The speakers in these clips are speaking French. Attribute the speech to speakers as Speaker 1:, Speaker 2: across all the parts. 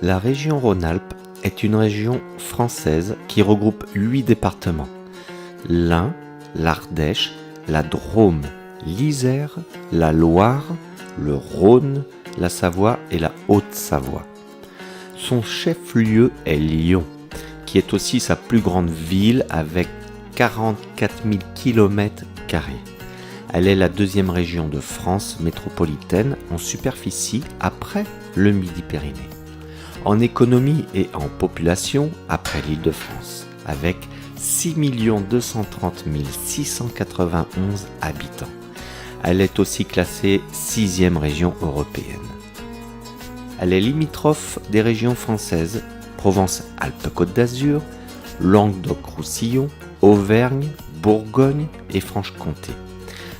Speaker 1: La région Rhône-Alpes est une région française qui regroupe 8 départements: l'Ain, l'Ardèche, la Drôme, l'Isère, la Loire, le Rhône, la Savoie et la Haute-Savoie. Son chef-lieu est Lyon, qui est aussi sa plus grande ville avec 44 000 km². Elle est la deuxième région de France métropolitaine en superficie après le Midi-Pyrénées. En économie et en population après l'Île-de-France, avec 6 230 691 habitants. Elle est aussi classée 6e région européenne. Elle est limitrophe des régions françaises Provence-Alpes-Côte d'Azur, Languedoc-Roussillon, Auvergne, Bourgogne et Franche-Comté,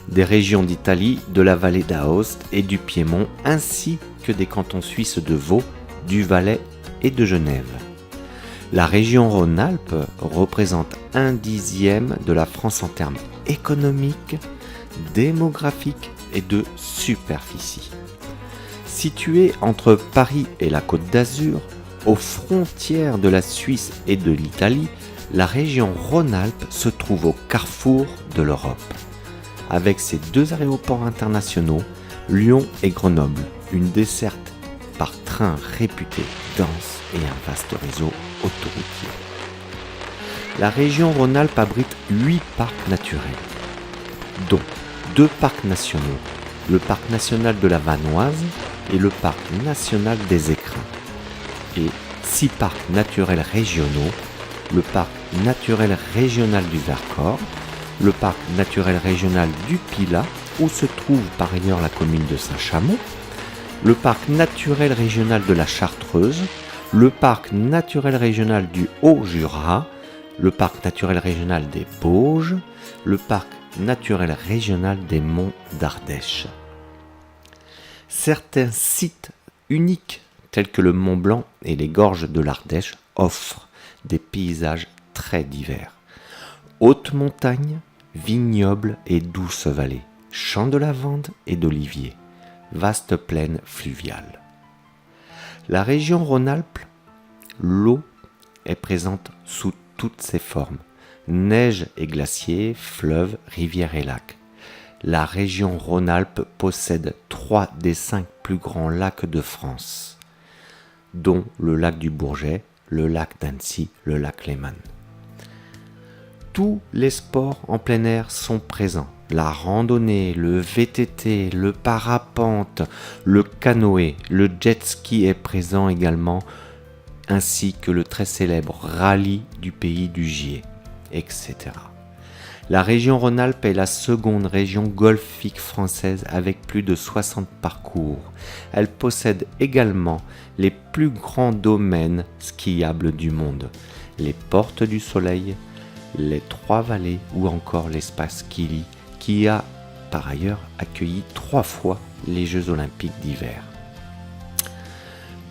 Speaker 1: des régions d'Italie, de la vallée d'Aoste et du Piémont, ainsi que des cantons suisses de Vaud, du Valais et de Genève. La région Rhône-Alpes représente 1/10 de la France en termes économiques, démographiques et de superficie. Située entre Paris et la Côte d'Azur, aux frontières de la Suisse et de l'Italie, la région Rhône-Alpes se trouve au carrefour de l'Europe. Avec ses 2 aéroports internationaux, Lyon et Grenoble, une desserte par train réputé dense et un vaste réseau autoroutier. La région Rhône-Alpes abrite 8 parcs naturels, dont 2 parcs nationaux, le parc national de la Vanoise et le parc national des Écrins, et 6 parcs naturels régionaux, le parc naturel régional du Vercors, le parc naturel régional du Pilat, où se trouve par ailleurs la commune de Saint-Chamond, le parc naturel régional de la Chartreuse, le parc naturel régional du Haut-Jura, le parc naturel régional des Bauges, le parc naturel régional des Monts d'Ardèche. Certains sites uniques, tels que le Mont Blanc et les gorges de l'Ardèche, offrent des paysages très divers. Hautes montagnes, vignobles et douces vallées, champs de lavande et d'oliviers, vaste plaine fluviale. La région Rhône-Alpes, l'eau est présente sous toutes ses formes: neige et glaciers, fleuves, rivières et lacs. La région Rhône-Alpes possède 3 des 5 plus grands lacs de France, dont le lac du Bourget, le lac d'Annecy, le lac Léman. Tous les sports en plein air sont présents: la randonnée, le VTT, le parapente, le canoë, le jet ski est présent également, ainsi que le très célèbre rallye du pays du Gier, etc. La région Rhône-Alpes est la seconde région golfique française avec plus de 60 parcours. Elle possède également les plus grands domaines skiables du monde: les Portes du Soleil, les 3 Vallées ou encore l'espace Kili, qui a par ailleurs accueilli 3 fois les Jeux Olympiques d'hiver.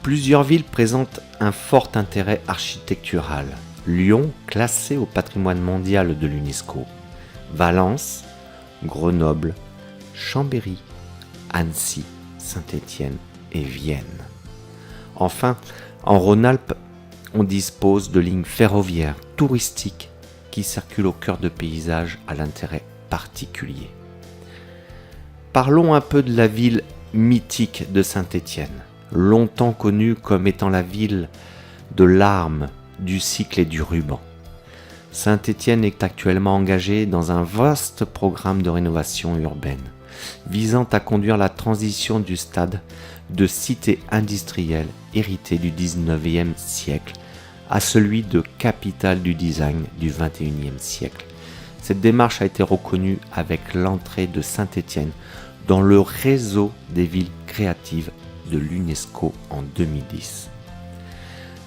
Speaker 1: Plusieurs villes présentent un fort intérêt architectural. Lyon, classé au patrimoine mondial de l'UNESCO. Valence, Grenoble, Chambéry, Annecy, Saint-Étienne et Vienne. Enfin, en Rhône-Alpes, on dispose de lignes ferroviaires touristiques qui circulent au cœur de paysages à l'intérêt particulier. Parlons un peu de la ville mythique de Saint-Étienne, longtemps connue comme étant la ville de l'arme, du cycle et du ruban. Saint-Étienne est actuellement engagée dans un vaste programme de rénovation urbaine, visant à conduire la transition du stade de cité industrielle héritée du 19e siècle à celui de capitale du design du 21e siècle. Cette démarche a été reconnue avec l'entrée de Saint-Étienne dans le réseau des villes créatives de l'UNESCO en 2010.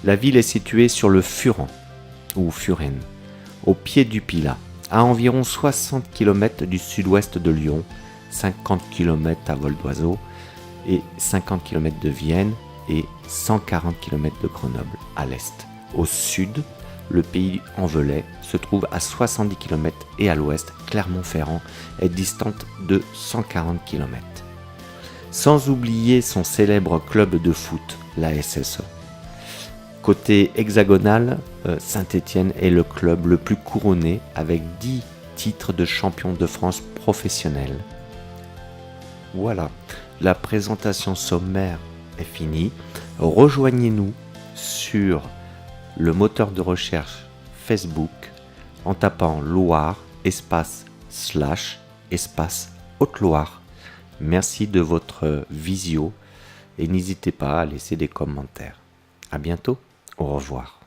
Speaker 1: La ville est située sur le Furan, ou Furen, au pied du Pilat, à environ 60 km du sud-ouest de Lyon, 50 km à vol d'oiseau et 50 km de Vienne et 140 km de Grenoble à l'est. Au sud, le pays en Velay se trouve à 70 km et à l'ouest, Clermont-Ferrand est distante de 140 km. Sans oublier son célèbre club de foot, la SSE. Côté hexagonal, Saint-Étienne est le club le plus couronné avec 10 titres de champion de France professionnel. Voilà, la présentation sommaire est finie. Rejoignez-nous sur le moteur de recherche Facebook en tapant Loire, espace Haute-Loire. Merci de votre visio et n'hésitez pas à laisser des commentaires. À bientôt, au revoir.